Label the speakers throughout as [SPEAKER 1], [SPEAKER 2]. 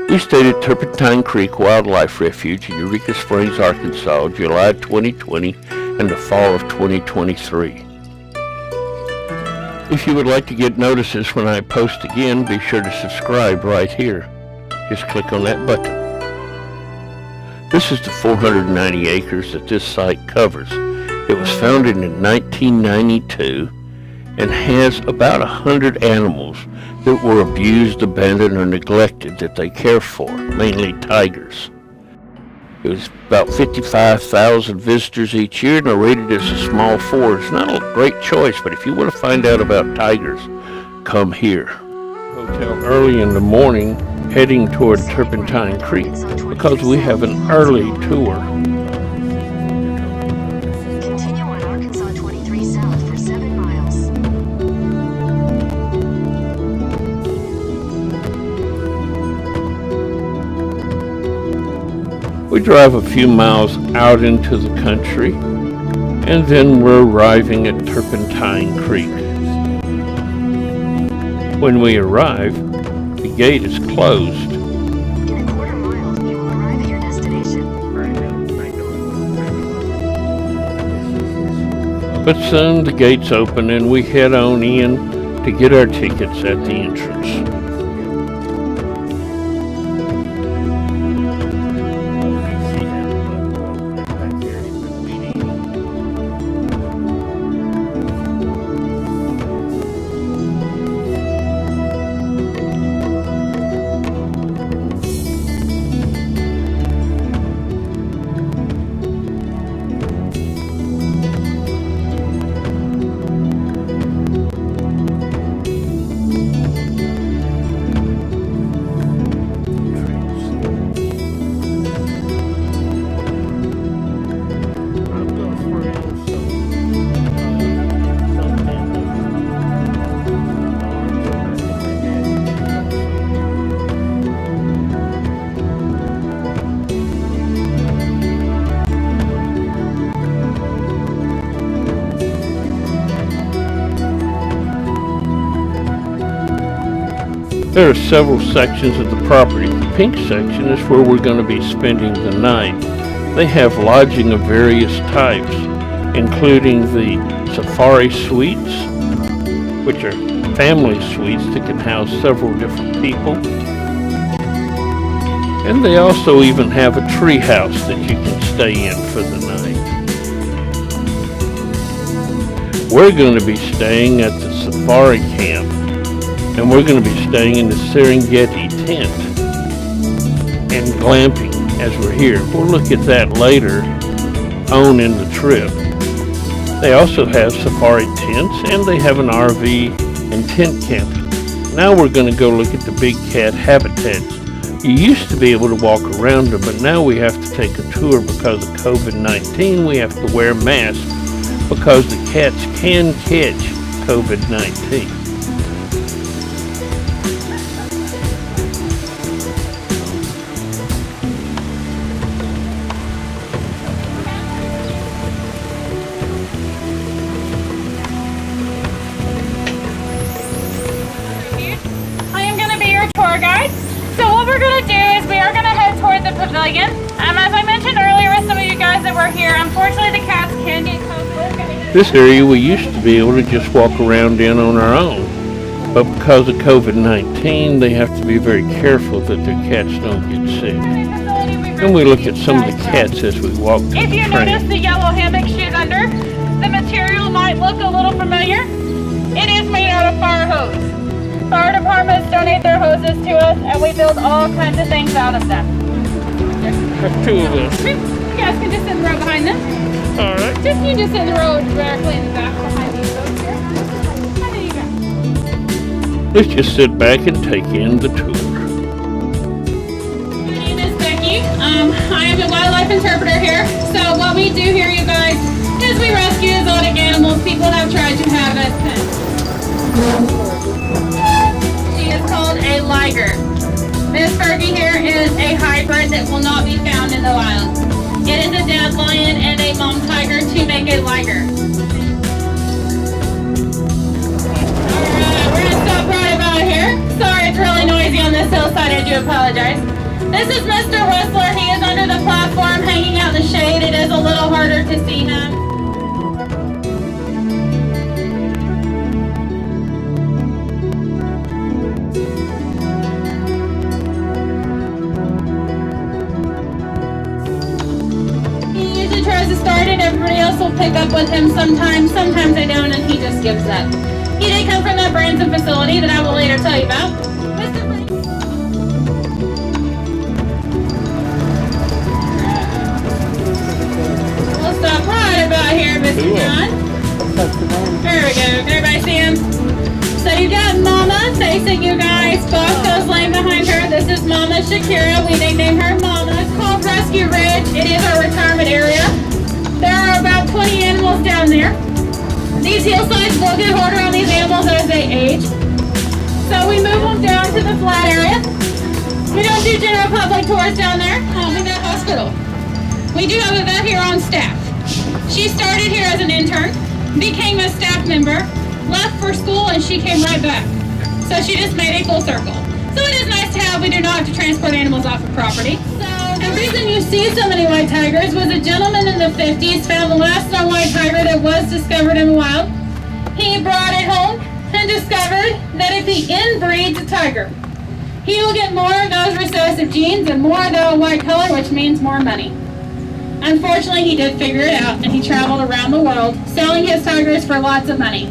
[SPEAKER 1] We stayed at Turpentine Creek Wildlife Refuge in Eureka Springs, Arkansas, July 2020 and the fall of 2023. If you would like to get notices when I post again, be sure to subscribe right here. Just click on that button. This is the 490 acres that this site covers. It was founded in 1992 and has about 100 animals that were abused, abandoned, or neglected that they care for, mainly tigers. It was about 55,000 visitors each year and are rated as a small 4. It's not a great choice, but if you want to find out about tigers, come here. Hotel early in the morning, heading toward Turpentine Creek because we have an early tour.
[SPEAKER 2] Continue on Arkansas 23 south for 7 miles.
[SPEAKER 1] We drive a few miles out into the country, and then we're arriving at Turpentine Creek. When we arrive, the gate is closed.
[SPEAKER 2] In a quarter mile, you will arrive at your destination.
[SPEAKER 1] But soon the gates open and we head on in to get our tickets at the entrance. There are several sections of the property. The pink section is where we're going to be spending the night. They have lodging of various types, including the safari suites, which are family suites that can house several different people. And they also even have a tree house that you can stay in for the night. We're going to be staying at the safari camp. And we're going to be staying in the Serengeti tent and glamping as we're here. We'll look at that later on in the trip. They also have safari tents and they have an RV and tent camping. Now we're going to go look at the big cat habitats. You used to be able to walk around them, but now we have to take a tour because of COVID-19. We have to wear masks because the cats can catch COVID-19.
[SPEAKER 3] Guide. So what we're going to do is we are going to head toward the pavilion. As I mentioned earlier with some of you guys that were here, unfortunately the cats can get COVID.
[SPEAKER 1] This area we used to be able to just walk around in on our own, but because of COVID-19 they have to be very careful that their cats don't get sick. And we look at some of the cats as we walk to the train.
[SPEAKER 3] If you notice the yellow hammock shoes under, the material might look a little familiar. It is made out of fire hose. Fire departments donate their hoses to us, and we build all kinds of things out of them.
[SPEAKER 1] There's 2 of us.
[SPEAKER 3] You guys can just sit in the row behind them.
[SPEAKER 1] All right.
[SPEAKER 3] You just sit in the row directly in the back behind these folks here. How do you go?
[SPEAKER 1] Let's just sit back and take in the tour.
[SPEAKER 3] My name is Becky. I am a wildlife interpreter here. So what we do here, you guys, is we rescue exotic animals people have tried to have as pets. She is called a liger. Miss Fergie here is a hybrid that will not be found in the wild. It is a dad lion and a mom tiger to make a liger. Alright, we're gonna stop right about here. Sorry it's really noisy on this hillside, I do apologize. This is Mr. Whistler. He is under the platform hanging out in the shade. It is a little harder to see him. He usually tries to start it. Everybody else will pick up with him sometimes. Sometimes they don't, and he just gives up. He did come from that Branson facility that I will later tell you about. Mr. We'll stop right about here, Mr. John. There we go. Everybody see him? So you got Mama facing you guys. Bosco's laying behind her. This is Mama Shakira. We nicknamed her Mama. It's called Rescue Ridge. It is our retirement area. There are about 20 animals down there. These hillsides will get harder on these animals as they age. So we move them down to the flat area. We don't do general public tours down there. In that hospital. We do have a vet here on staff. She started here as an intern, became a staff member, left for school, and she came right back. So she just made a full circle. So it is nice to have. We do not have to transport animals off of property. So the reason you see so many white tigers was a gentleman in the 50s found the last known white tiger that was discovered in the wild. He brought it home and discovered that if he inbreeds a tiger, he will get more of those recessive genes and more of the white color, which means more money. Unfortunately, he did figure it out, and he traveled around the world selling his tigers for lots of money.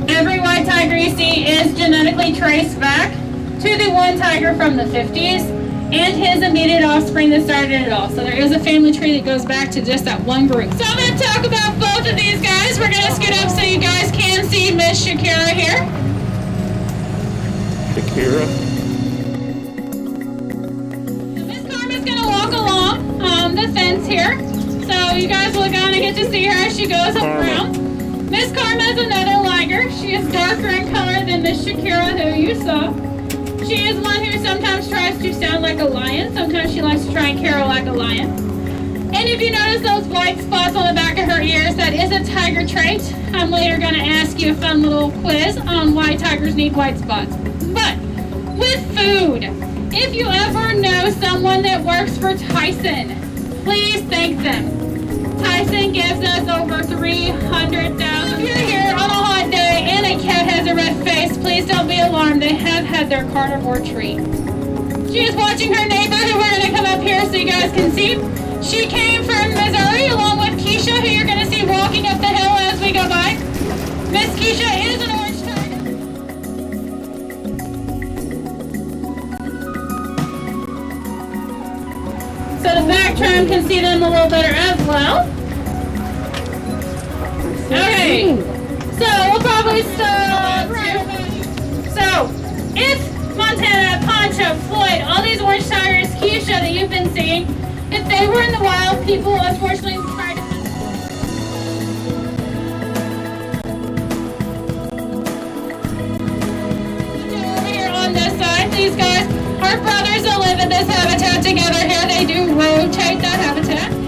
[SPEAKER 3] Every white tiger you see is genetically traced back to the one tiger from the 50s and his immediate offspring that started it all. So there is a family tree that goes back to just that one group. So I'm going to talk about both of these guys. We're going to scoot up so you guys can see Miss Shakira here.
[SPEAKER 1] Shakira.
[SPEAKER 3] Miss Karma's going to walk along the fence here. So you guys will kind of get to see her as she goes around. Miss Karma is another liger. She is darker in color than Miss Shakira, who you saw. She is one who sometimes tries to sound like a lion. Sometimes she likes to try and carol like a lion. And if you notice those white spots on the back of her ears, that is a tiger trait. I'm later going to ask you a fun little quiz on why tigers need white spots. But with food, if you ever know someone that works for Tyson, please thank them. Tyson gives us over 300,000. If you're here on a hot day and a cat has a red face, please don't be alarmed. They have had their carnivore treat. She is watching her neighbor, who we're going to come up here so you guys can see. She came from Missouri along with Keisha, who you're going to see walking up the hill as we go by. Miss Keisha is an orange tiger. So the back tram can see them a little better as well. Okay, so we'll probably stop here. So, if Montana, Poncho, Floyd, all these orange tigers, Keisha that you've been seeing, if they were in the wild, people unfortunately tried to over here on this side. These guys are brothers that live in this habitat together here. They do rotate that habitat.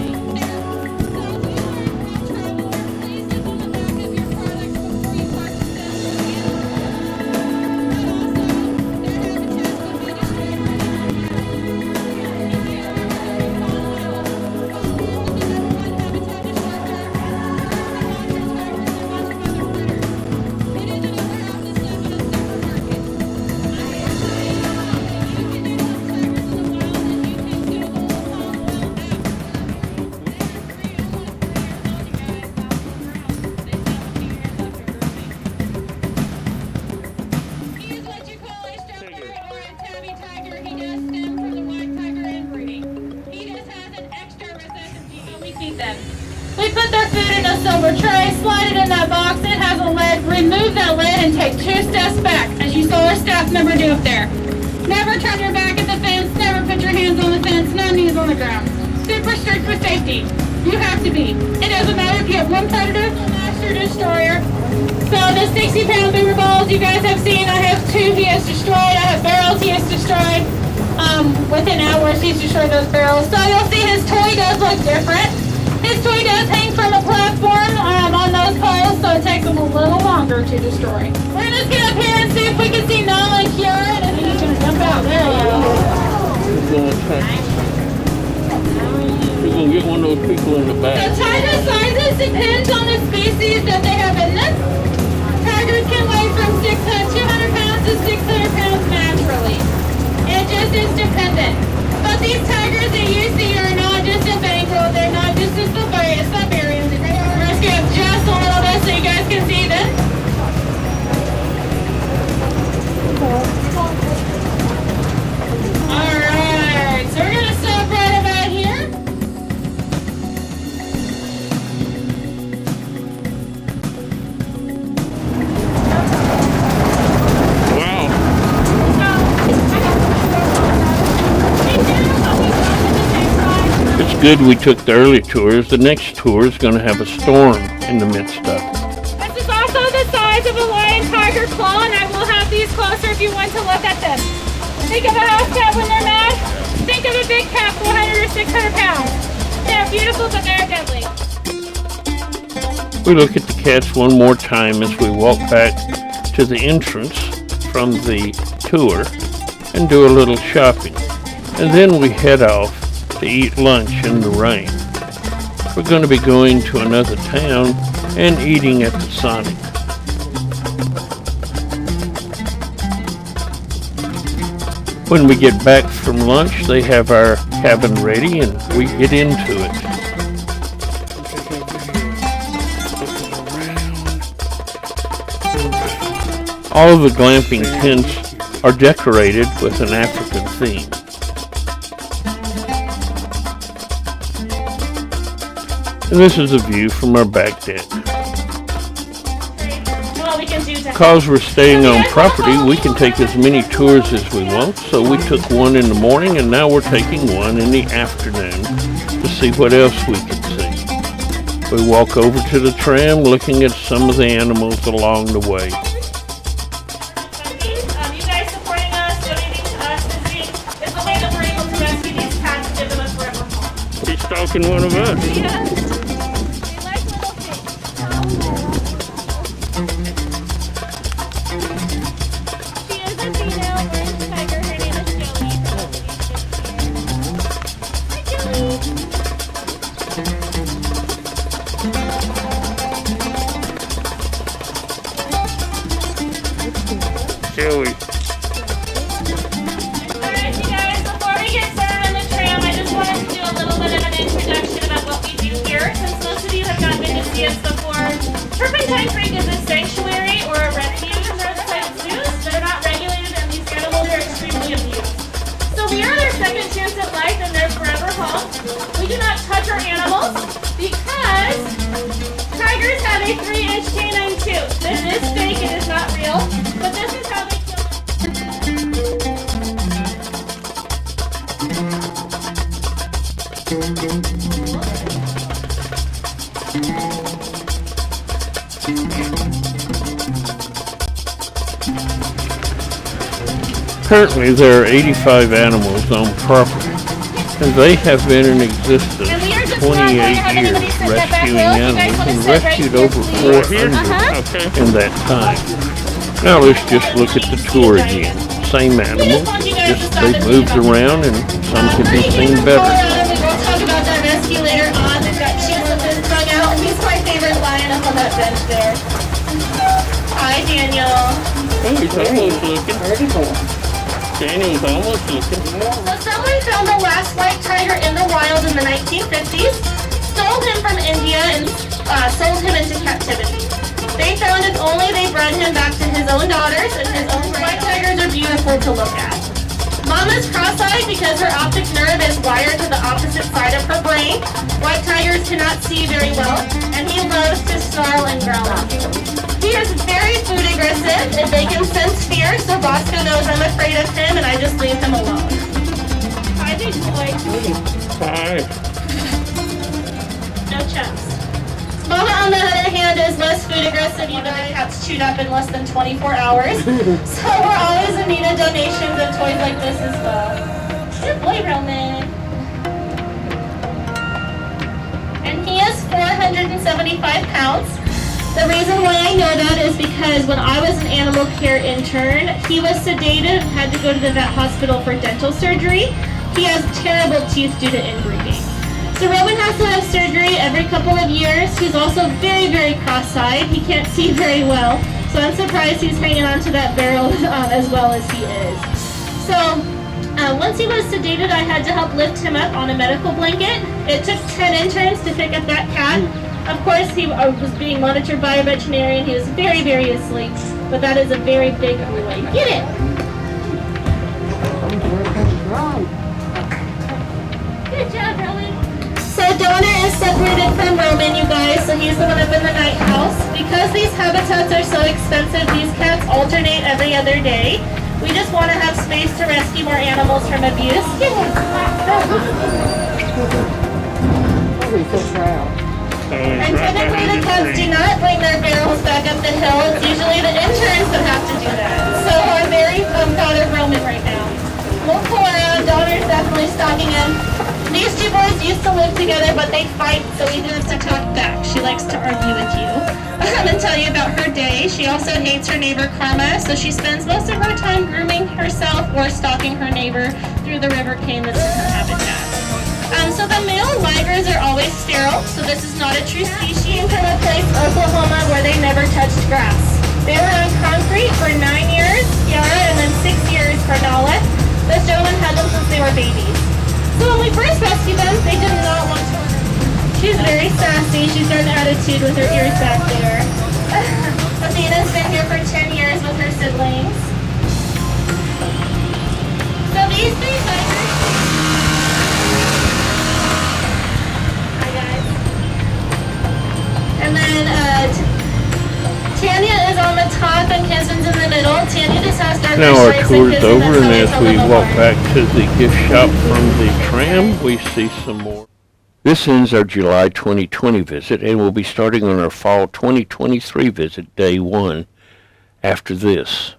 [SPEAKER 3] We put their food in a silver tray, slide it in that box, it has a lid, remove that lid and take 2 steps back, as you saw our staff member do up there. Never turn your back at the fence, never put your hands on the fence, no knees on the ground. Super strict with safety. You have to be. It doesn't matter if you have one predator, a master destroyer. So the 60-pound beaver balls you guys have seen, I have 2 he has destroyed, I have barrels he has destroyed. Within hours he's destroyed those barrels. So you'll see his toy does look different. His toy does hang from a platform on those poles, so it takes him a little longer to destroy. We're going to get up here and see if we can see Nala here. And he's going to jump out. There we go.
[SPEAKER 1] Okay. We're gonna get one of those people in the
[SPEAKER 3] The
[SPEAKER 1] back.
[SPEAKER 3] tiger sizes depends on the species that they have in them. Tigers can weigh from 200 pounds to 600 pounds naturally. It just is dependent. But these tigers that you see are not just a Bengal, they're not just a Siberian. I'm gonna skip just a little bit so you guys can see them. Alright, so we're gonna stop right about here.
[SPEAKER 1] Wow. It's good we took the early tours. The next tour is going to have a storm in the midst of it.
[SPEAKER 3] This is also the size of a lion tiger claw, and I will have these closer if you want to look at them. Think of a house cat when they're mad. Think of a big cat, 400 or 600 pounds. They're beautiful, but they're deadly.
[SPEAKER 1] We look at the cats one more time as we walk back to the entrance from the tour and do a little shopping. And then we head off to eat lunch in the rain. We're going to be going to another town and eating at the Sonic. When we get back from lunch, they have our cabin ready and we get into it. All of the glamping tents are decorated with an African theme. And this is a view from our back deck.
[SPEAKER 3] Well, we can do that.
[SPEAKER 1] Because we're staying on property, we can take as many tours as we want. So we took one in the morning and now we're taking one in the afternoon to see what else we can see. We walk over to the tram looking at some of the animals along the way.
[SPEAKER 3] You guys supporting us, donating to us is the way that we're able to rescue these cats and give them a forever home.
[SPEAKER 1] He's stalking one of us.
[SPEAKER 3] Yeah. They like little things. She is a female orange tiger. Her name is Joey. Hi, Joey.
[SPEAKER 1] Joey.
[SPEAKER 3] Alright, you guys, before we get started on the tram, I just wanted to do a little bit of an introduction about what we do here, since most of you have not been to see us before. Turpentine Creek is a sanctuary or a refuge for outside zoos that are not regulated, and these animals are extremely abused. So we are their second chance at life and their forever home. We do not touch our animals because tigers have a 3-inch canine tooth. This is fake, it is not real, but this is how they kill them.
[SPEAKER 1] Currently, there are 85 animals on property, and they have been in existence
[SPEAKER 3] And we are just
[SPEAKER 1] 28
[SPEAKER 3] not going to have
[SPEAKER 1] years
[SPEAKER 3] anybody sit that back
[SPEAKER 1] rescuing
[SPEAKER 3] row. If you guys
[SPEAKER 1] animals
[SPEAKER 3] want to
[SPEAKER 1] and
[SPEAKER 3] sit right
[SPEAKER 1] rescued
[SPEAKER 3] here,
[SPEAKER 1] over
[SPEAKER 3] please.
[SPEAKER 1] 400 in that time. Now let's just look at the tour again. Same animals, just they've moved around and some can be seen better.
[SPEAKER 3] We'll talk about that rescue later on. We've got Cheese with his tongue out. He's my favorite lion up on that bench there. Hi, Daniel.
[SPEAKER 1] Oh, he's almost looking. Daniel's almost looking.
[SPEAKER 3] So someone found the last white tiger in the wild in the 1950s, stole him from India, and sold him into captivity. They found it only, they bred him back to his own daughters, and his own white tigers are beautiful to look at. Mama's cross-eyed because her optic nerve is wired to the opposite side of her brain. White tigers cannot see very well, and he loves to snarl and growl. He is very food aggressive, and they can sense fear, so Bosco knows I'm afraid of him, and I just leave him alone. Hi, big boy.
[SPEAKER 1] Hi.
[SPEAKER 3] No chumps. Mama, on the other hand, is less food aggressive, even the cat's chewed up in less than 24 hours. So we're always in need of donations of toys like this as well. Good boy, Roman. And he is 475 pounds. The reason why I know that is because when I was an animal care intern, he was sedated and had to go to the vet hospital for dental surgery. he has terrible teeth due to inbreeding. So Roman has to have surgery every couple of years. He's also very, very cross-eyed. He can't see very well. So I'm surprised he's hanging onto that barrel as well as he is. So once he was sedated, I had to help lift him up on a medical blanket. It took 10 interns to pick up that cat. Of course, he was being monitored by a veterinarian. He was very, very asleep. But that is a very big boy. Get it! Good job, Rowan. So Donner is separated from Roman, you guys, so he's the one up in the night house. Because these habitats are so expensive, these cats alternate every other day. We just want to have space to rescue more animals from abuse. And typically the cats do not bring their barrels back up the hill. It's usually the interns that have to do that. So I'm very proud of Roman right now. We'll pull around. Donner's definitely stalking him. These two boys used to live together, but they fight, so we have to talk back. She likes to argue with you. I'm going to tell you about her day. She also hates her neighbor Karma, so she spends most of her time grooming herself or stalking her neighbor through the river cane that's in her habitat. So the male ligers are always sterile, so this is not a true species from a place, Oklahoma, where they never touched grass. They were on concrete for 9 years, Yara, and then 6 years for Nala. This gentleman had them since they were babies. So when we first rescued them, they did not want to. She's very sassy. She's got an attitude with her ears back there. Athena's been here for 10 years with her siblings. So these three ligers. Hi guys. And then Tanya is on the top and Kesvin's in the middle. Tanya just has darker
[SPEAKER 1] Now our
[SPEAKER 3] stripes
[SPEAKER 1] tour
[SPEAKER 3] and
[SPEAKER 1] is
[SPEAKER 3] Kesvin
[SPEAKER 1] over, and
[SPEAKER 3] has
[SPEAKER 1] as
[SPEAKER 3] a
[SPEAKER 1] we
[SPEAKER 3] little
[SPEAKER 1] walk
[SPEAKER 3] more.
[SPEAKER 1] back to the gift shop from the tram, we see some more. This ends our July 2020 visit, and we'll be starting on our fall 2023 visit, day 1, after this.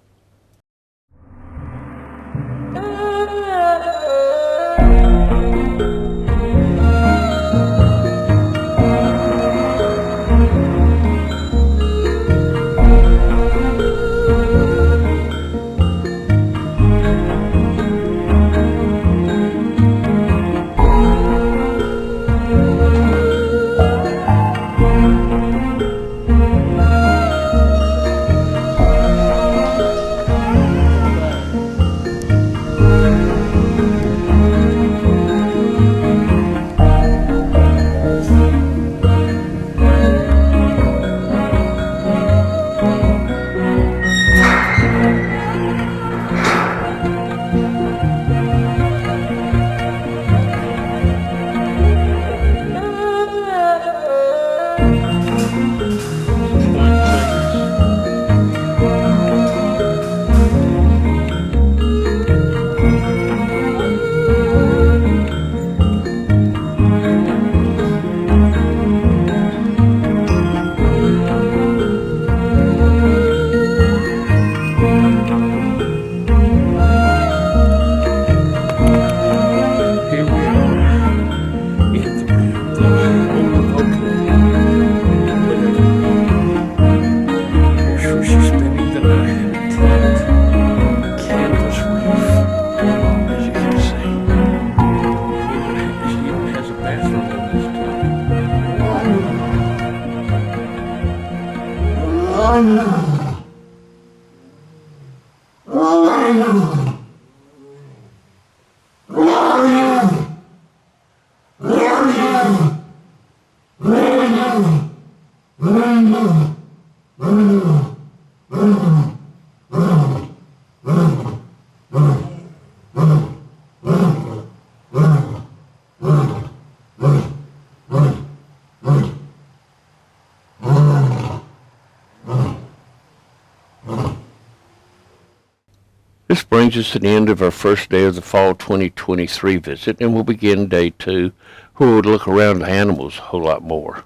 [SPEAKER 1] This brings us to the end of our first day of the fall 2023 visit, and we'll begin day 2, where we'll look around the animals a whole lot more.